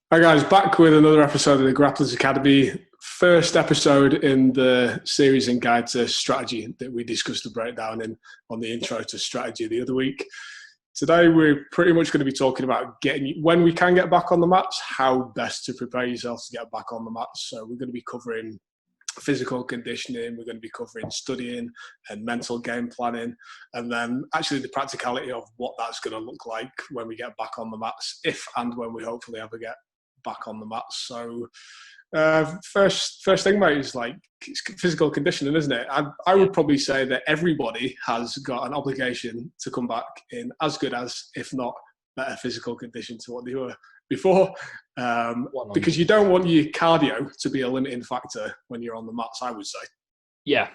Hi guys, back with another episode of the Grapplers Academy. First episode in the series and guide to strategy that we discussed the breakdown in on the intro to strategy the other week. Today we're pretty much going to be talking about getting, when we can get back on the mats, how best to prepare yourself to get back on the mats. So we're going to be covering physical conditioning, we're going to be covering studying and mental game planning, and then actually the practicality of what that's going to look like when we get back on the mats, if and when we hopefully ever get back on the mats. So first thing, mate, is like physical conditioning, isn't it? I would probably say that everybody has got an obligation to come back in as good as, if not better, physical condition to what they were before, because you don't want your cardio to be a limiting factor when you're on the mats, I would say. Yeah,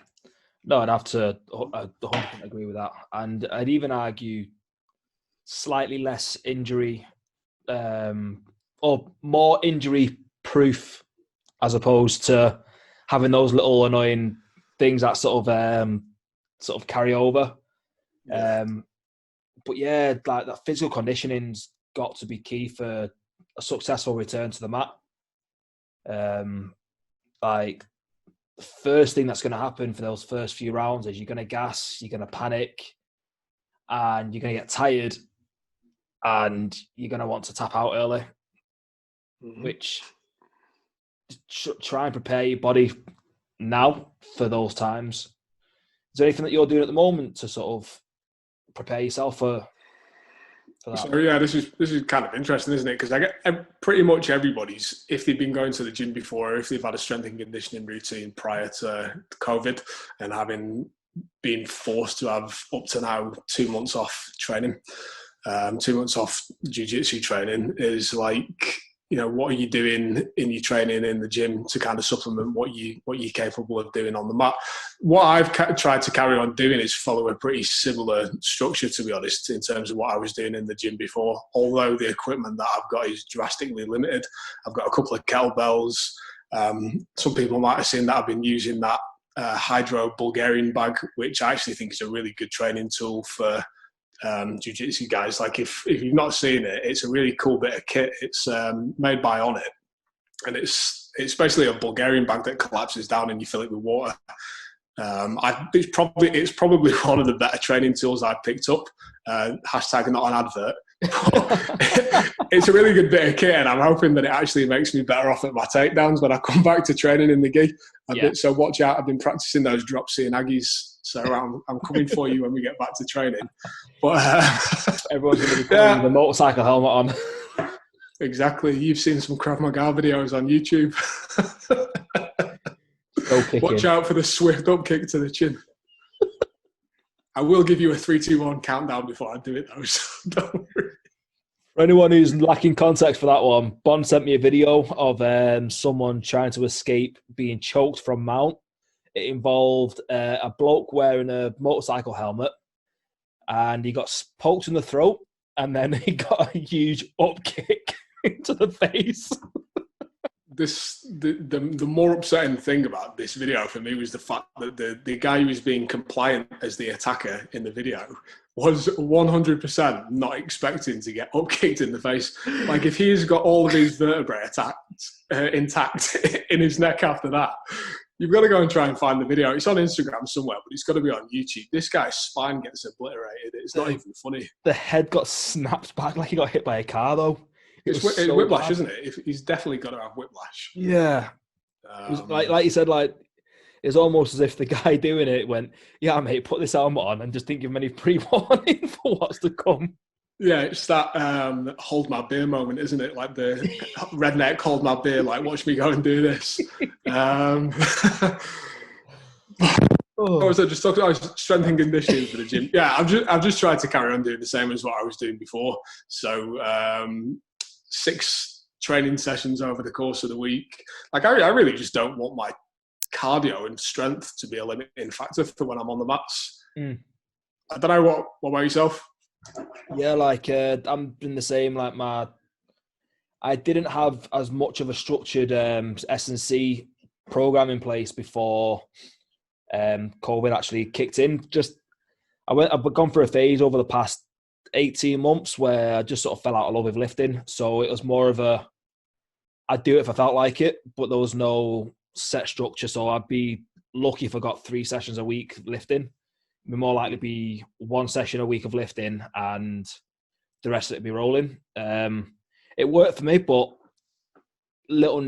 no, I'd 100% agree with that, and I'd even argue slightly less injury, or more injury proof, as opposed to having those little annoying things that sort of carry over. Yeah. But yeah, like that physical conditioning's got to be key for a successful return to the mat. Like the first thing that's going to happen for those first few rounds is you're going to gas, you're going to panic, and you're going to get tired, and you're going to want to tap out early. Which try and prepare your body now for those times. Is there anything that you're doing at the moment to sort of prepare yourself for that? So yeah, this is kind of interesting, isn't it? Because I get pretty much everybody's, if they've been going to the gym before, or if they've had a strength and conditioning routine prior to COVID and having been forced to have up to now 2 months off training, 2 months off jiu-jitsu training, is like, you know, what are you doing in your training in the gym to kind of supplement what you're capable of doing on the mat? What I've tried to carry on doing is follow a pretty similar structure, to be honest, in terms of what I was doing in the gym before. Although the equipment that I've got is drastically limited. I've got a couple of kettlebells. Some people might have seen that I've been using that Hydro Bulgarian bag, which I actually think is a really good training tool for jiu-jitsu guys. Like if you've not seen it, it's a really cool bit of kit. It's made by On It, and it's basically a Bulgarian bag that collapses down and you fill it with water. It's probably one of the better training tools I've picked up. Hashtag not an advert. It's a really good bit of kit, and I'm hoping that it actually makes me better off at my takedowns when I come back to training in the gi. So watch out. I've been practicing those drop C and Aggies, so I'm coming for you when we get back to training. But everyone's going to be putting the motorcycle helmet on. Exactly. You've seen some Krav Maga videos on YouTube. Watch out for the swift up kick to the chin. I will give you a 3, 2, 1 countdown before I do it, though, so don't worry. For anyone who's lacking context for that one, Bonn sent me a video of someone trying to escape being choked from mount. It involved a bloke wearing a motorcycle helmet, and he got poked in the throat, and then he got a huge up kick into the face. The more upsetting thing about this video for me was the fact that the guy who was being compliant as the attacker in the video was 100% not expecting to get up kicked in the face. Like, if he's got all of his vertebrae intact in his neck after that, you've got to go and try and find the video. It's on Instagram somewhere, but it's got to be on YouTube. This guy's spine gets obliterated. It's not even funny. The head got snapped back like he got hit by a car, though. It's so whiplash, bad. Isn't it? He's definitely got to have whiplash. Yeah. It was like you said, like, it's almost as if the guy doing it went, yeah, mate, put this helmet on, and just didn't give him any pre-warning for what's to come. Yeah, it's that hold my beer moment, isn't it? Like the redneck hold my beer, like, watch me go and do this. I was just talking about strength and conditioning for the gym. Yeah, I've just tried to carry on doing the same as what I was doing before. So 6 training sessions over the course of the week. Like, I really just don't want my cardio and strength to be a limiting factor for when I'm on the mats. I don't know, what about yourself? Yeah, like I'm in the same. Like I didn't have as much of a structured S&C program in place before COVID actually kicked in. I've gone through a phase over the past 18 months where I just sort of fell out of love with lifting. So it was more of a I'd do it if I felt like it, but there was no set structure. So I'd be lucky if I got 3 sessions a week lifting. It'd be more likely to be 1 session a week of lifting and the rest of it be rolling. It worked for me, but little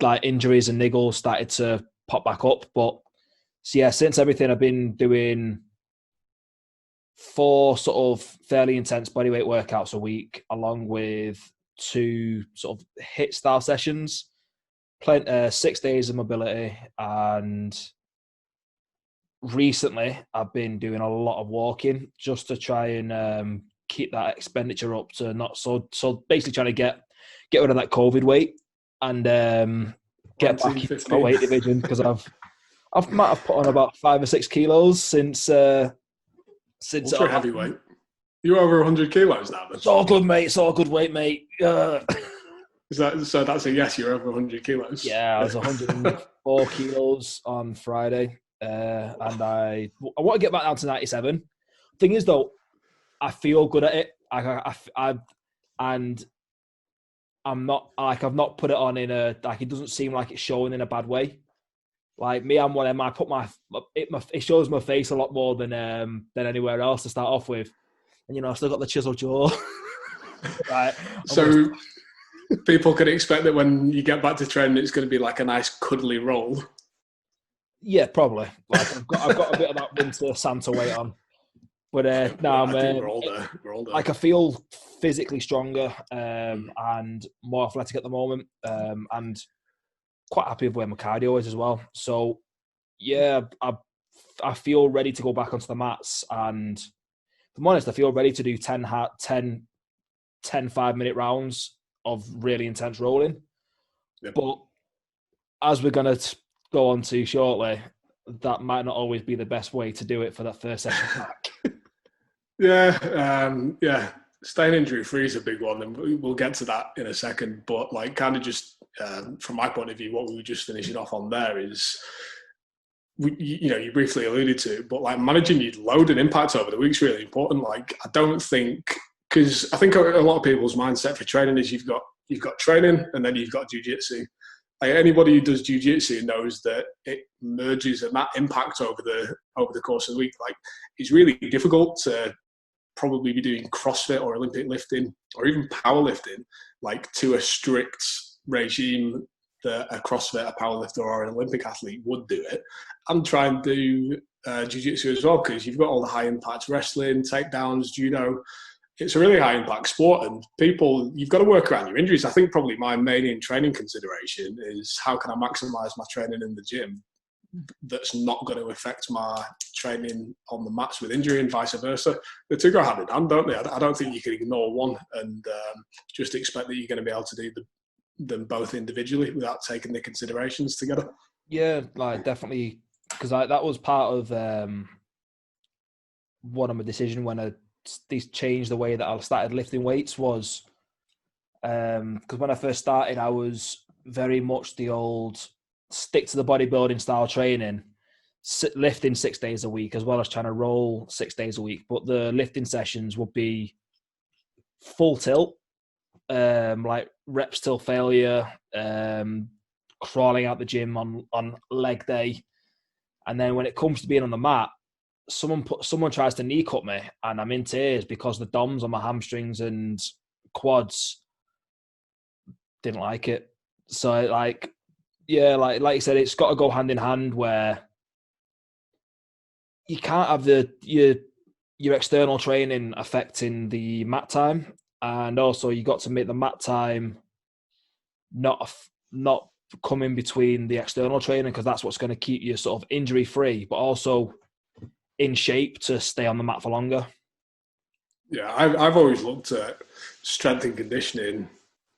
like injuries and niggles started to pop back up. But so yeah, since everything, I've been doing 4 sort of fairly intense bodyweight workouts a week, along with 2 sort of HIIT style sessions, 6 days of mobility, and recently I've been doing a lot of walking just to try and keep that expenditure up to not so basically trying to get rid of that COVID weight and get back into my weight division, because I might have put on about 5 or 6 kilos since ultra heavyweight. You're over 100 kilos now. It's all good, mate. It's all good weight, mate. So that's a yes, you're over 100 kilos. Yeah, I was 104 kilos on Friday, and I want to get back down to 97. Thing is, though, I feel good at it. And I'm not like, I've not put it on in a like, it doesn't seem like it's showing in a bad way. Like me, I'm one of them. I put it shows my face a lot more than anywhere else to start off with, and I've still got the chisel jaw. Right. So people can expect that when you get back to training, it's going to be like a nice cuddly roll. Yeah, probably. Like I've got a bit of that winter Santa weight on, but no, we're all there. Like I feel physically stronger and more athletic at the moment, and quite happy with where my cardio is as well. So yeah, I feel ready to go back onto the mats, and if I'm honest, I feel ready to do 10 5-minute rounds of really intense rolling. Yep. But as we're going to go on to shortly, that might not always be the best way to do it for that first session back. Yeah. Staying injury free is a big one, and we'll get to that in a second. But like, kind of just from my point of view, what we were just finishing off on there is, you briefly alluded to, but like managing your load and impact over the week is really important. Like, I don't think, because I think a lot of people's mindset for training is you've got training and then you've got jiu-jitsu. Like, anybody who does jiu-jitsu knows that it merges, and that impact over the course of the week, like, it's really difficult to probably be doing CrossFit or Olympic lifting or even powerlifting like to a strict regime that a CrossFit, a powerlifter, or an Olympic athlete would do it, and try and do jiu-jitsu as well, because you've got all the high impact wrestling, takedowns, judo. It's a really high impact sport, and you've got to work around your injuries. I think probably my main training consideration is, how can I maximize my training in the gym that's not going to affect my training on the mats with injury, and vice versa. The two go hand in hand, don't they? I don't think you can ignore one and just expect that you're going to be able to do them both individually without taking the considerations together. Yeah, like definitely, because that was part of one of my decisions when I changed the way that I started lifting weights, was because when I first started, I was very much the old stick to the bodybuilding style training, lifting 6 days a week, as well as trying to roll 6 days a week. But the lifting sessions would be full tilt, like reps till failure, crawling out the gym on leg day. And then when it comes to being on the mat, someone tries to knee cut me and I'm in tears because the DOMs on my hamstrings and quads didn't like it. So like you said, it's got to go hand in hand, where you can't have your external training affecting the mat time, and also you got to make the mat time not come in between the external training, because that's what's going to keep you sort of injury free, but also in shape to stay on the mat for longer. Yeah, I've always looked at strength and conditioning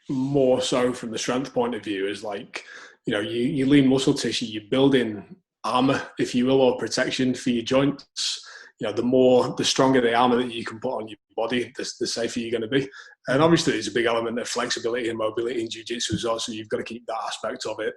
more so from the strength point of view, as like, you lean muscle tissue, you're building armor, if you will, or protection for your joints. The stronger the armor that you can put on your body, the safer you're going to be. And obviously there's a big element of flexibility and mobility in jiu-jitsu as well, so you've got to keep that aspect of it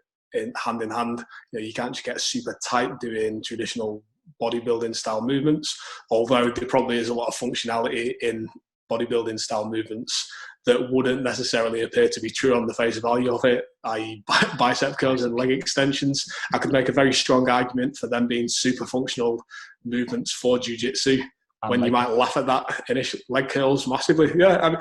hand in hand. You can't just get super tight doing traditional bodybuilding style movements, although there probably is a lot of functionality in bodybuilding style movements that wouldn't necessarily appear to be true on the face value of it, i.e. bicep curls and leg extensions. I could make a very strong argument for them being super functional movements for jiu-jitsu, when you might laugh at that initial leg curls massively. Yeah,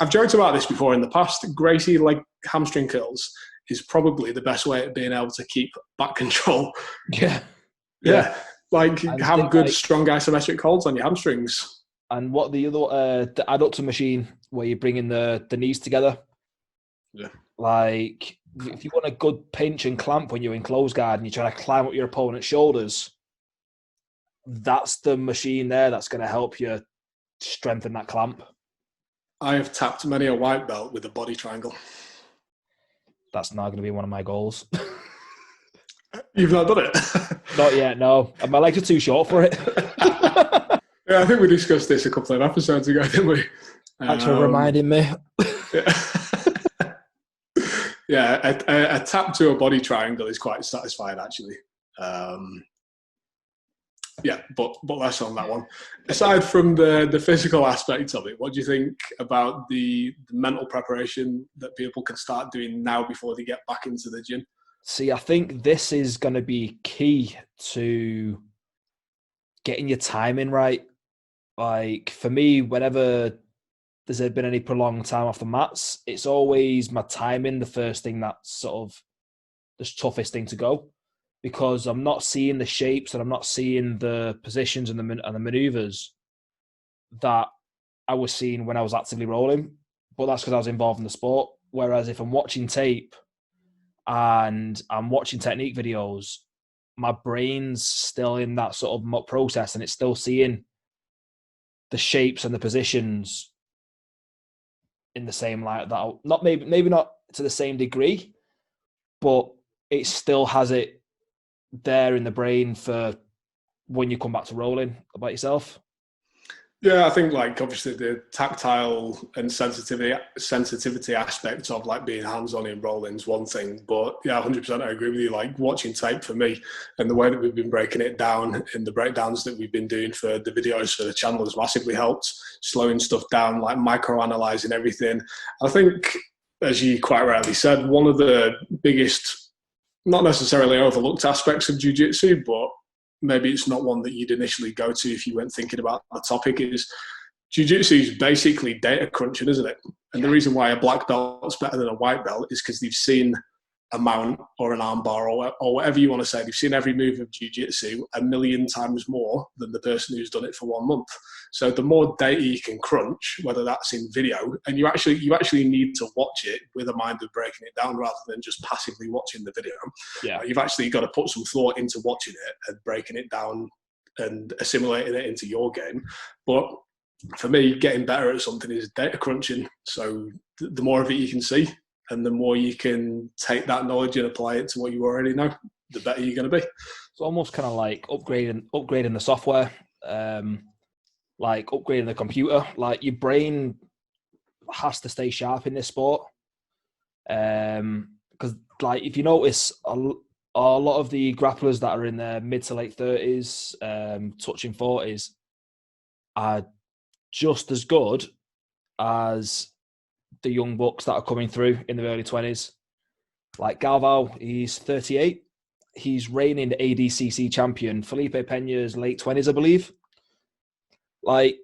I've joked about this before in the past. Gracie leg hamstring curls is probably the best way of being able to keep back control. Yeah. Like, have good, strong isometric holds on your hamstrings. And what the adductor machine, where you're bringing the knees together. Yeah. Like, if you want a good pinch and clamp when you're in close guard and you're trying to climb up your opponent's shoulders, that's the machine there that's going to help you strengthen that clamp. I have tapped many a white belt with a body triangle. That's not going to be one of my goals. You've not done it? Not yet, no. My legs are too short for it. Yeah, I think we discussed this a couple of episodes ago, didn't we? Thanks for reminding me. Yeah, a tap to a body triangle is quite satisfying, actually. Yeah, but less on that one. Aside from the physical aspect of it, what do you think about the mental preparation that people can start doing now before they get back into the gym? See, I think this is going to be key to getting your timing right. Like, for me, whenever there's been any prolonged time off the mats, it's always my timing, the first thing that's sort of the toughest thing to go, because I'm not seeing the shapes and I'm not seeing the positions and the maneuvers that I was seeing when I was actively rolling. But that's because I was involved in the sport. Whereas if I'm watching tape and I'm watching technique videos, my brain's still in that sort of process and it's still seeing the shapes and the positions in the same light that not maybe not to the same degree, but it still has it there in the brain for when you come back to rolling about yourself. Yeah, I think, like, obviously the tactile and sensitivity aspect of, like, being hands-on in rolling is one thing, but yeah, 100% I agree with you. Like, watching tape for me and the way that we've been breaking it down in the breakdowns that we've been doing for the videos for the channel has massively helped, slowing stuff down, like micro-analysing everything. I think, as you quite rightly said, one of the biggest, not necessarily overlooked aspects of jiu-jitsu, but maybe it's not one that you'd initially go to if you weren't thinking about the topic, is jiu-jitsu is basically data crunching, isn't it? And the reason why a black belt's better than a white belt is because they've seen a mount or an armbar or whatever you want to say. They've seen every move of jiu-jitsu 1,000,000 times more than the person who's done it for 1 month. So the more data you can crunch, whether that's in video, and you actually need to watch it with a mind of breaking it down rather than just passively watching the video. Yeah, You've actually got to put some thought into watching it and breaking it down and assimilating it into your game. But for me, getting better at something is data crunching. So the more of it you can see, and the more you can take that knowledge and apply it to what you already know, the better you're going to be. It's almost kind of like upgrading the software, like upgrading the computer. Like, your brain has to stay sharp in this sport. Because, like, if you notice, a lot of the grapplers that are in their mid to late 30s, touching 40s, are just as good as the young bucks that are coming through in the early 20s. Like Galvao, he's 38. He's reigning ADCC champion. Felipe Peña's late 20s, I believe. Like,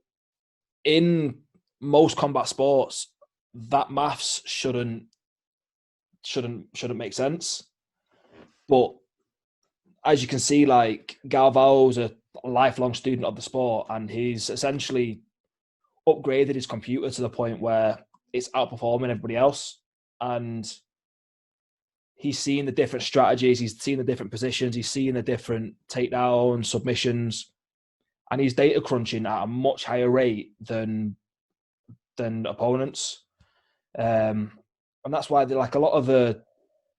in most combat sports, that maths shouldn't make sense. But as you can see, like, Galvao's a lifelong student of the sport, and he's essentially upgraded his computer to the point where it's outperforming everybody else. And he's seeing the different strategies, he's seeing the different positions, he's seeing the different takedowns, submissions, and he's data crunching at a much higher rate than opponents. And that's why they, like, a lot of the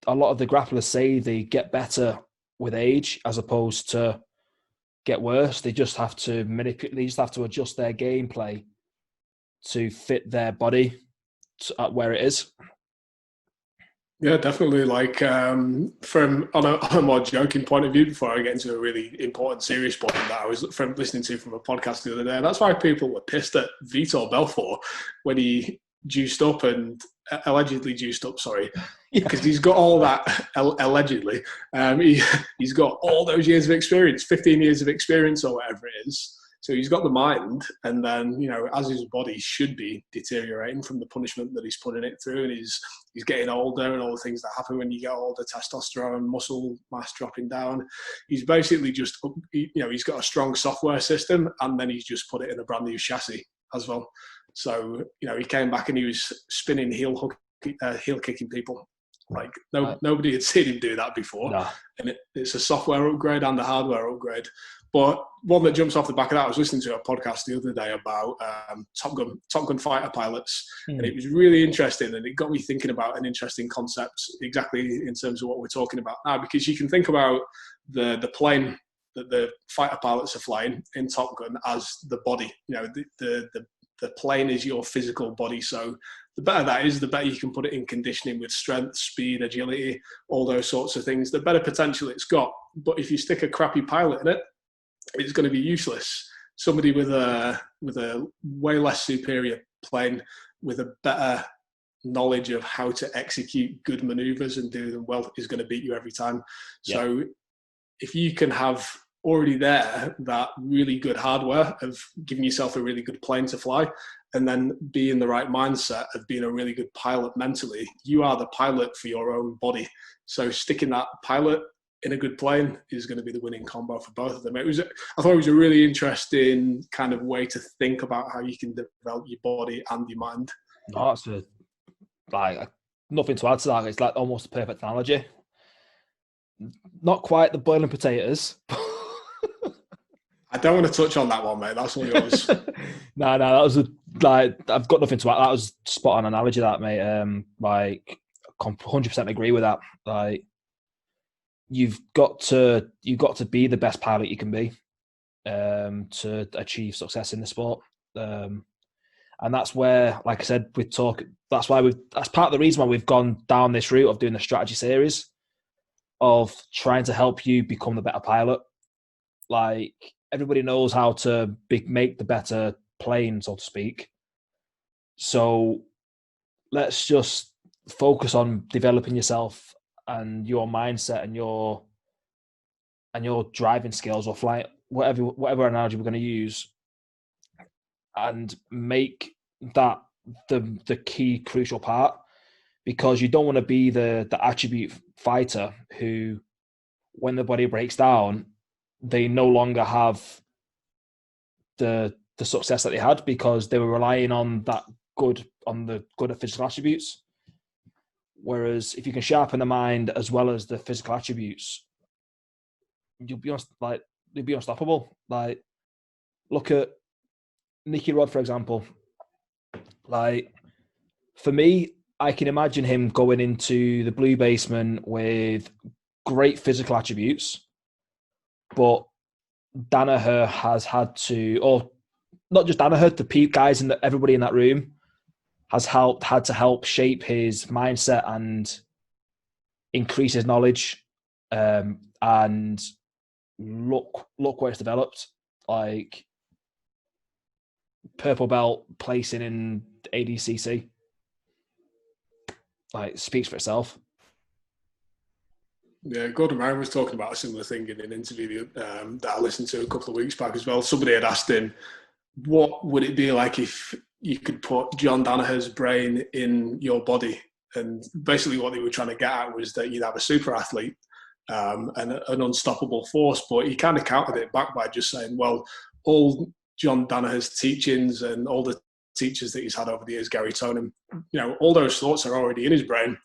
grapplers say they get better with age as opposed to get worse. They just have to manipulate. They just have to adjust their gameplay to fit their body at where it is. Yeah, definitely. Like from on a more joking point of view, before I get into a really important, serious point that I was listening to from a podcast the other day, that's why people were pissed at Vitor Belfort when he juiced up and allegedly juiced up. Sorry, because he's got all that allegedly. He's got all those years of experience, 15 years of experience or whatever it is. So he's got the mind, and then, as his body should be deteriorating from the punishment that he's putting it through, and he's getting older, and all the things that happen when you get older, testosterone, muscle mass dropping down. He's basically just, he's got a strong software system, and then he's just put it in a brand new chassis as well. So, he came back and he was spinning heel kicking people. Like nobody had seen him do that before. No. And it's a software upgrade and a hardware upgrade. But one that jumps off the back of that, I was listening to a podcast the other day about Top Gun fighter pilots, and it was really interesting, and it got me thinking about an interesting concept exactly in terms of what we're talking about now, because you can think about the plane that the fighter pilots are flying in Top Gun as the body. The plane is your physical body. So the better that is, the better you can put it in conditioning with strength, speed, agility, all those sorts of things, the better potential it's got. But if you stick a crappy pilot in it, it's going to be useless. Somebody with a way less superior plane, with a better knowledge of how to execute good maneuvers and do them well, is going to beat you every time. Yeah. So if you can have already there that really good hardware of giving yourself a really good plane to fly, and then be in the right mindset of being a really good pilot mentally, you are the pilot for your own body. So sticking that pilot in a good plane is going to be the winning combo for both of them. I thought it was a really interesting kind of way to think about how you can develop your body and your mind. No, that's nothing to add to that. It's like almost a perfect analogy. Not quite the boiling potatoes. I don't want to touch on that one, mate. That's all yours. No, that was I've got nothing to add. That was spot on analogy, that, mate. 100% agree with that. Like, you've got to be the best pilot you can be to achieve success in the sport. And that's where, like I said, that's part of the reason why we've gone down this route of doing the strategy series, of trying to help you become the better pilot. Like, everybody knows how to make the better plane, so to speak. So let's just focus on developing yourself and your mindset and your driving skills, or flight, whatever analogy we're going to use, and make that the key crucial part, because you don't want to be the attribute fighter who, when the body breaks down, they no longer have the success that they had because they were relying on the good physical attributes. Whereas if you can sharpen the mind as well as the physical attributes, you'll be unstoppable. Like, look at Nicky Rod, for example. Like, for me, I can imagine him going into the Blue Basement with great physical attributes, but Danaher has had to, or not just Danaher, the guys and everybody in that room has had to help shape his mindset and increase his knowledge. And look where it's developed. Like, purple belt placing in ADCC, like, speaks for itself. Yeah, Gordon Ryan was talking about a similar thing in an interview that I listened to a couple of weeks back as well. Somebody had asked him, what would it be like if you could put John Danaher's brain in your body? And basically what they were trying to get at was that you'd have a super athlete and an unstoppable force. But he kind of countered it back by just saying, well, all John Danaher's teachings and all the teachers that he's had over the years, Gary Tonin, all those thoughts are already in his brain.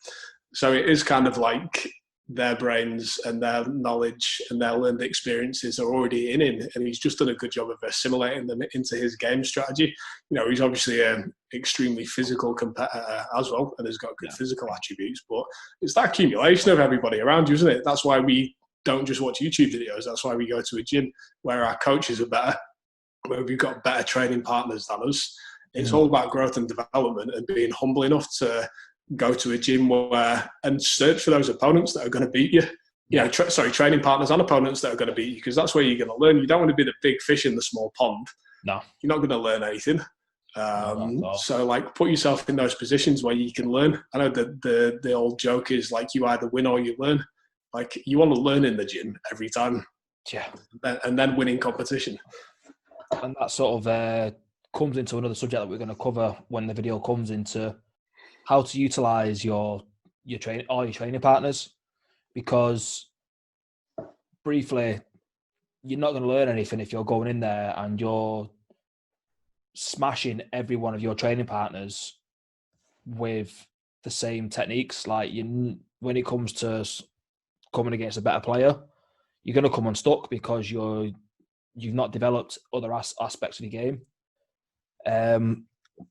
So it is kind of like their brains and their knowledge and their learned experiences are already in him, and he's just done a good job of assimilating them into his game strategy. He's obviously an extremely physical competitor as well, and has got good physical attributes, but it's that accumulation of everybody around you, isn't it? That's why we don't just watch YouTube videos. That's why we go to a gym where our coaches are better, where we've got better training partners than us. It's all about growth and development and being humble enough to go to a gym and search for those opponents that are going to beat you. Training partners and opponents that are going to beat you, because that's where you're going to learn. You don't want to be the big fish in the small pond. No. You're not going to learn anything. So like put yourself in those positions where you can learn. I know that the old joke is like you either win or you learn. Like you want to learn in the gym every time. Yeah. And then win in competition. And that sort of comes into another subject that we're going to cover when the video comes into how to utilize all your training partners. Because briefly, you're not going to learn anything if you're going in there and you're smashing every one of your training partners with the same techniques. Like when it comes to coming against a better player, you're going to come unstuck because you've not developed other aspects of your game.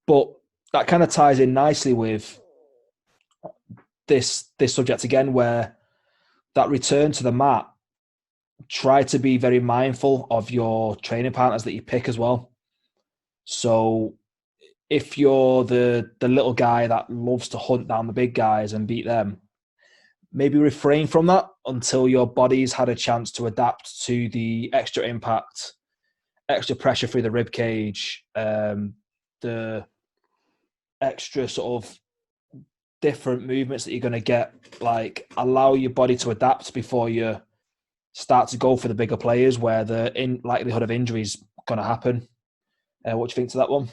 But that kind of ties in nicely with this subject again, where that return to the mat, try to be very mindful of your training partners that you pick as well. So if you're the little guy that loves to hunt down the big guys and beat them, maybe refrain from that until your body's had a chance to adapt to the extra impact, extra pressure through the rib cage, the extra sort of different movements that you're going to get. Like, allow your body to adapt before you start to go for the bigger players where the likelihood of injury is going to happen. What do you think to that one?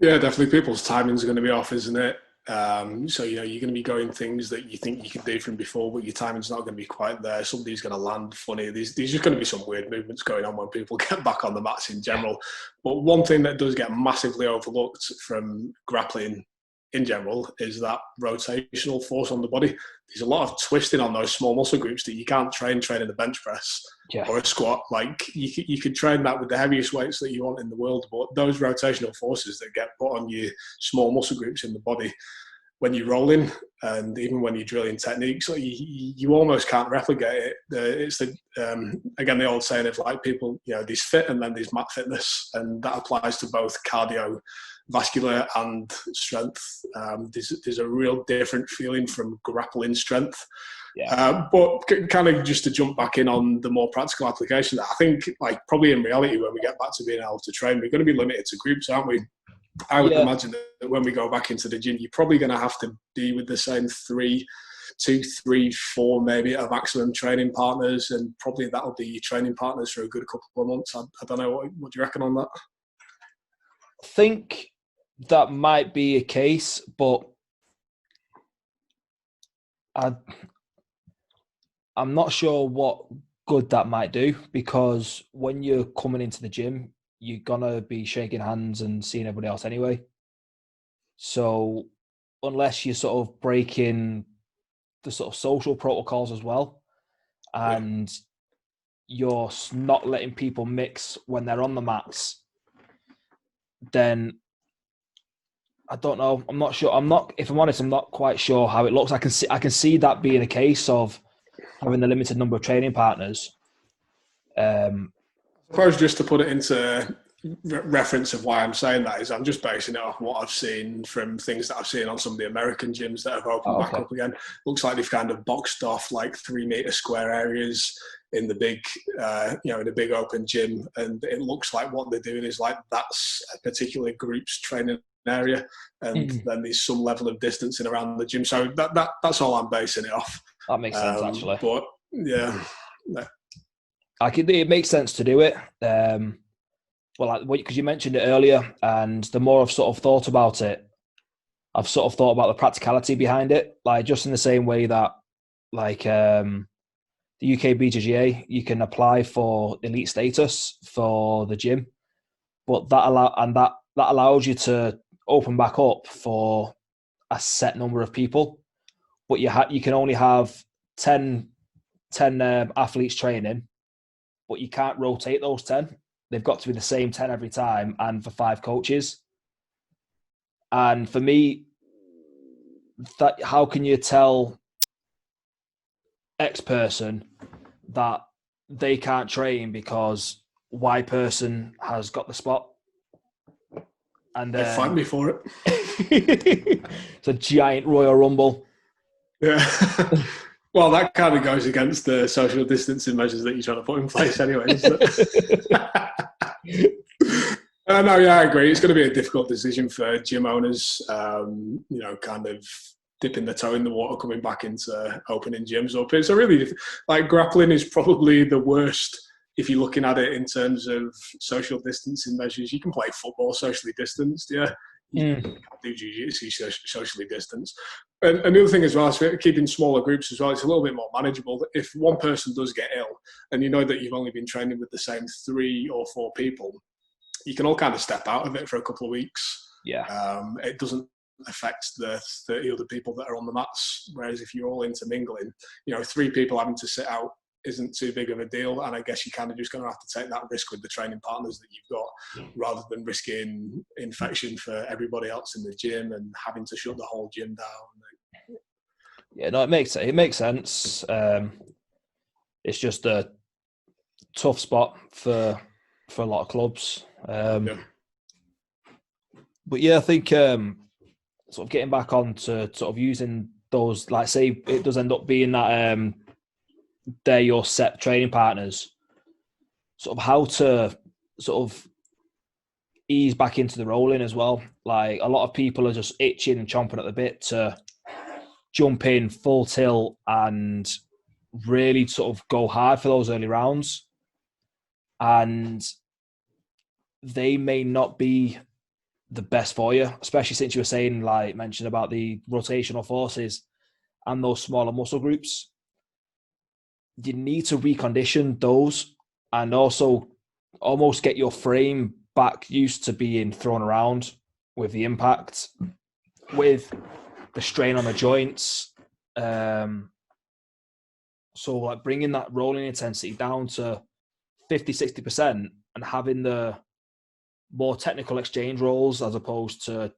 Yeah, definitely. People's timing's going to be off, isn't it? So, you're going to be going things that you think you could do from before, but your timing's not going to be quite there. Somebody's going to land funny. There's just going to be some weird movements going on when people get back on the mats in general. But one thing that does get massively overlooked from grappling in general is that rotational force on the body. There's a lot of twisting on those small muscle groups that you can't train in the bench press or a squat. Like you could train that with the heaviest weights that you want in the world, but those rotational forces that get put on your small muscle groups in the body when you're rolling and even when you're drilling techniques, you almost can't replicate it. It's again the old saying of like people, there's fit and then there's mat fitness, and that applies to both cardio, vascular and strength. There's a real different feeling from grappling strength. But kind of just to jump back in on the more practical application, I think like probably in reality when we get back to being able to train, we're going to be limited to groups, aren't we? I would imagine that when we go back into the gym, you're probably going to have to be with the same 2, 3, 4 maybe at maximum training partners, and probably that'll be your training partners for a good couple of months. I don't know, what do you reckon on that? I think that might be a case, but I'm not sure what good that might do, because when you're coming into the gym, you're going to be shaking hands and seeing everybody else anyway. So unless you're sort of breaking the sort of social protocols as well, and you're not letting people mix when they're on the mats, then I don't know. I'm not sure. If I'm honest, I'm not quite sure how it looks. I can see that being a case of having the limited number of training partners. I suppose just to put it into reference of why I'm saying that is I'm just basing it off what I've seen from things that I've seen on some of the American gyms that have opened back up again. Looks like they've kind of boxed off like 3 meter square areas in the big, in a big open gym, and it looks like what they're doing is like that's a particular group's training area, and then there's some level of distancing around the gym. So that's all I'm basing it off. That makes sense, actually. But yeah. It makes sense to do it. Because you mentioned it earlier, and the more I've sort of thought about it, I've sort of thought about the practicality behind it. Like just in the same way that, like the UK BJJ, you can apply for elite status for the gym, but that allows you to open back up for a set number of people, but you can only have 10 athletes training, but you can't rotate those 10. They've got to be the same 10 every time, and for 5 coaches. And for me, that how can you tell X person that they can't train because Y person has got the spot? And they fight me for it. It's a giant Royal Rumble. Yeah. Well, that kind of goes against the social distancing measures that you're trying to put in place anyway, doesn't it? No, yeah, I agree. It's going to be a difficult decision for gym owners, kind of dipping the toe in the water, coming back into opening gyms up. It's a really, like, grappling is probably the worst if you're looking at it in terms of social distancing measures. You can play football socially distanced, yeah. You can't do jiu-jitsu socially distanced. And another thing as well is keeping smaller groups as well. It's a little bit more manageable. If one person does get ill and you know that you've only been training with the same 3 or 4 people, you can all kind of step out of it for a couple of weeks. Yeah. It doesn't affect the 30 other people that are on the mats. Whereas if you're all intermingling, 3 people having to sit out isn't too big of a deal. And I guess you're kind of just going to have to take that risk with the training partners that you've got, rather than risking infection for everybody else in the gym and having to shut the whole gym down. Yeah, no, it makes sense. It's just a tough spot for a lot of clubs. But yeah, I think sort of getting back on to sort of using those, like, say it does end up being that they're your set training partners, sort of how to sort of ease back into the rolling as well. Like, a lot of people are just itching and chomping at the bit to jump in full tilt and really sort of go hard for those early rounds. And they may not be the best for you, especially since you were saying, like, mentioned about the rotational forces and those smaller muscle groups. You need to recondition those and also almost get your frame back used to being thrown around with the impact, with the strain on the joints. So, like, bringing that rolling intensity down to 50, 60% and having the more technical exchange rolls as opposed to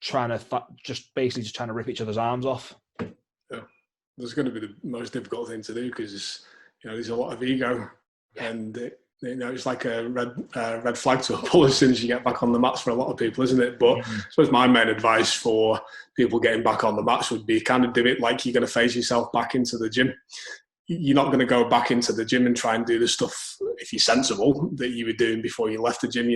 trying to just trying to rip each other's arms off. Yeah, that's going to be the most difficult thing to do because there's a lot of ego, and it's like a red flag to pull as soon as you get back on the mats for a lot of people, isn't it? But I suppose my main advice for people getting back on the mats would be kind of do it like you're going to phase yourself back into the gym. You're not going to go back into the gym and try and do the stuff, if you're sensible, that you were doing before you left the gym.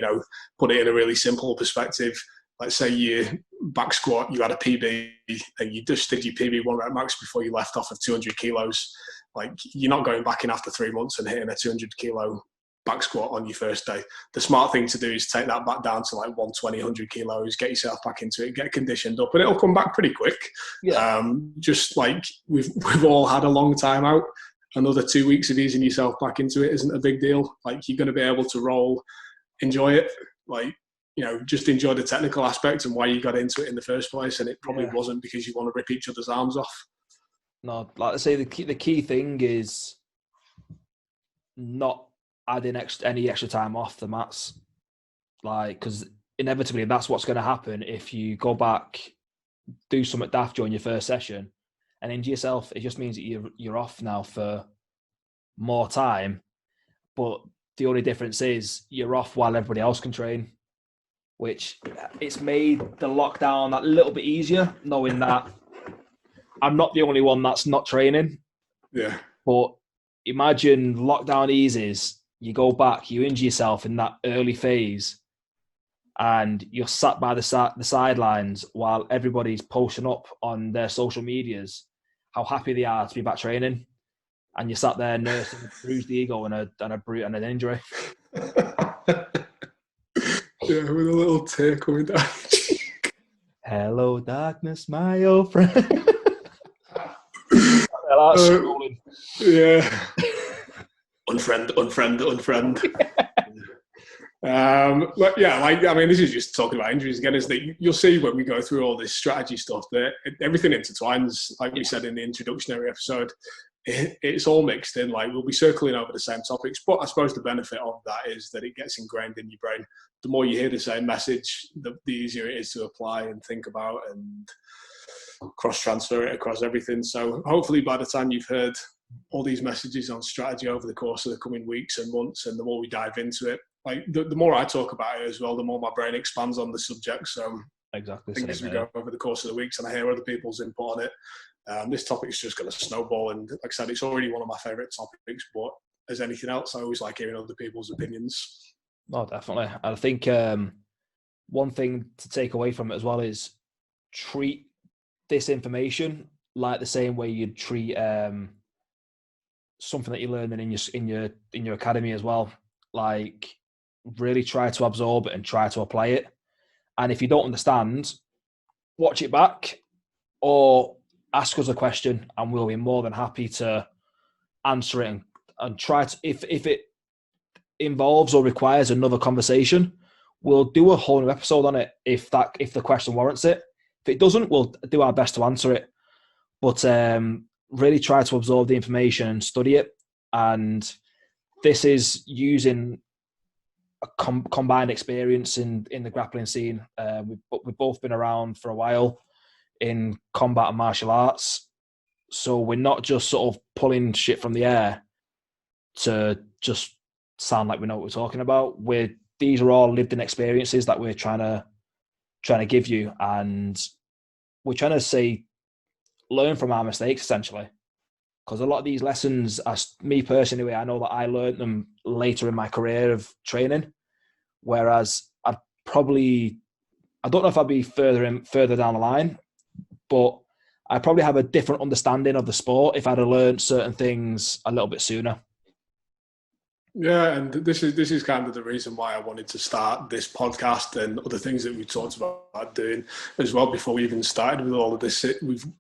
Put it in a really simple perspective. Let's say you back squat, you had a PB and you just did your PB 1 rep max before you left off of 200 kilos. Like, you're not going back in after 3 months and hitting a 200 kilo back squat on your first day. The smart thing to do is take that back down to like 120, 100 kilos, get yourself back into it, get conditioned up, and it'll come back pretty quick. Yeah. Just like we've all had a long time out. Another 2 weeks of easing yourself back into it isn't a big deal. Like, you're going to be able to roll, enjoy it. Like, just enjoy the technical aspect and why you got into it in the first place. And it probably wasn't because you want to rip each other's arms off. No, like I say, the key thing is not adding any extra time off the mats. Like, because inevitably that's what's going to happen if you go back, do something daft during your first session and injure yourself. It just means that you're off now for more time. But the only difference is you're off while everybody else can train, which it's made the lockdown that little bit easier, knowing that I'm not the only one that's not training. Yeah. But imagine lockdown eases, you go back, you injure yourself in that early phase, and you're sat by the sidelines while everybody's posting up on their social medias how happy they are to be back training, and you're sat there nursing a bruised ego and an injury. Yeah, with a little tear coming down. Hello, darkness, my old friend. Yeah. Unfriend. But yeah, this is just talking about injuries again, is that you'll see when we go through all this strategy stuff that everything intertwines, like we said in the introductionary episode. It's all mixed in. Like, we'll be circling over the same topics, but I suppose the benefit of that is that it gets ingrained in your brain. The more you hear the same message, the easier it is to apply and think about and cross-transfer it across everything. So hopefully by the time you've heard all these messages on strategy over the course of the coming weeks and months, and the more we dive into it, like the more I talk about it as well, the more my brain expands on the subject. So Exactly. I think as we go over the course of the weeks and I hear other people's input on it, this topic is just going to snowball. And like I said, it's already one of my favourite topics, but as anything else, I always like hearing other people's opinions. Oh, definitely. I think one thing to take away from it as well is treat this information like the same way you'd treat something that you're learning in your academy as well. Like, really try to absorb it and try to apply it. And if you don't understand, watch it back or ask us a question, and we'll be more than happy to answer it and try to. If it involves or requires another conversation, we'll do a whole new episode on it if the question warrants it. If it doesn't, we'll do our best to answer it. But really try to absorb the information and study it. And this is using a combined experience in the grappling scene. We've both been around for a while in combat and martial arts. So we're not just sort of pulling shit from the air to just sound like we know what we're talking about. These are all lived in experiences that we're trying to give you, and we're trying to say learn from our mistakes essentially. Because a lot of these lessons, as me personally, I know that I learned them later in my career of training, whereas I don't know if I'd be further down the line, but I probably have a different understanding of the sport if I'd have learned certain things a little bit sooner. Yeah, and this is kind of the reason why I wanted to start this podcast and other things that we talked about doing as well before we even started with all of this.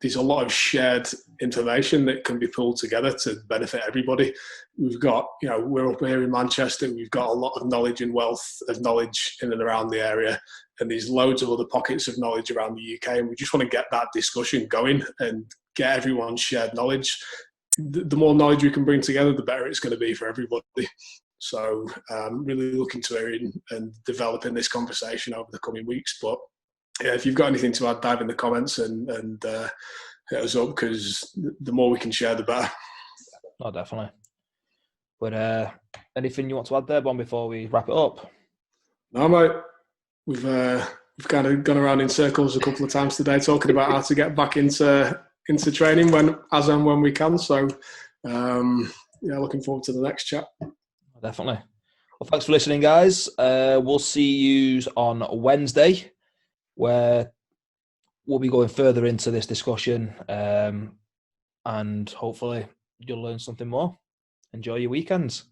There's a lot of shared information that can be pulled together to benefit everybody. We've got, we're up here in Manchester, we've got a lot of knowledge and wealth of knowledge in and around the area, and there's loads of other pockets of knowledge around the UK, and we just want to get that discussion going and get everyone's shared knowledge. The more knowledge we can bring together, the better it's going to be for everybody. So really looking to hearing and developing this conversation over the coming weeks. But yeah, if you've got anything to add, dive in the comments and hit us up, because the more we can share, the better. Oh, definitely. But anything you want to add there, Bon, before we wrap it up? No, mate. We've kind of gone around in circles a couple of times today talking about how to get back into training when we can. So looking forward to the next chat. Definitely. Well, thanks for listening, guys. We'll see you on Wednesday, where we'll be going further into this discussion, and hopefully you'll learn something more. Enjoy your weekends.